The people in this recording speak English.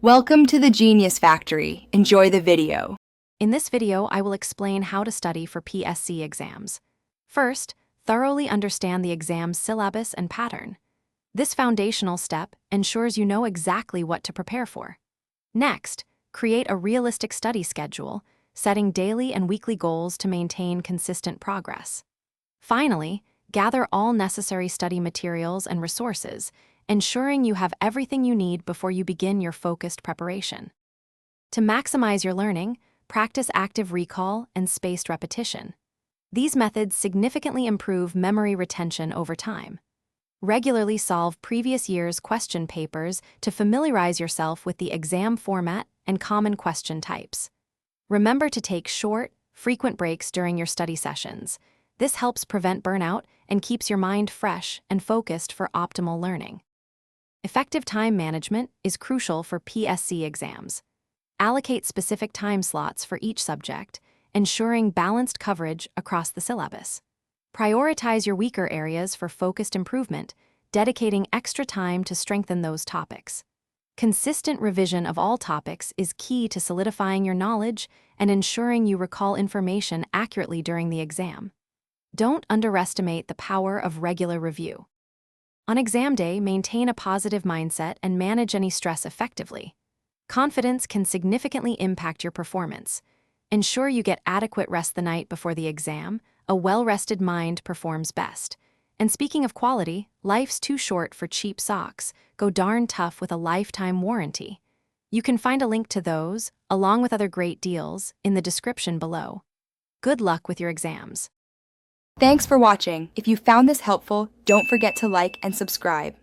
Welcome to the Genius Factory. Enjoy the video. In this video, I will explain how to study for PSC exams. First, thoroughly understand the exam's syllabus and pattern. This foundational step ensures you know exactly what to prepare for. Next, create a realistic study schedule, setting daily and weekly goals to maintain consistent progress. Finally, gather all necessary study materials and resources, ensuring you have everything you need before you begin your focused preparation. To maximize your learning, practice active recall and spaced repetition. These methods significantly improve memory retention over time. Regularly solve previous year's question papers to familiarize yourself with the exam format and common question types. Remember to take short, frequent breaks during your study sessions. This helps prevent burnout and keeps your mind fresh and focused for optimal learning. Effective time management is crucial for PSC exams. Allocate specific time slots for each subject, ensuring balanced coverage across the syllabus. Prioritize your weaker areas for focused improvement, dedicating extra time to strengthen those topics. Consistent revision of all topics is key to solidifying your knowledge and ensuring you recall information accurately during the exam. Don't underestimate the power of regular review. On exam day, maintain a positive mindset and manage any stress effectively. Confidence can significantly impact your performance. Ensure you get adequate rest the night before the exam. A well-rested mind performs best. And speaking of quality, life's too short for cheap socks. Go darn tough with a lifetime warranty. You can find a link to those, along with other great deals, in the description below. Good luck with your exams. Thanks for watching. If you found this helpful, don't forget to like and subscribe.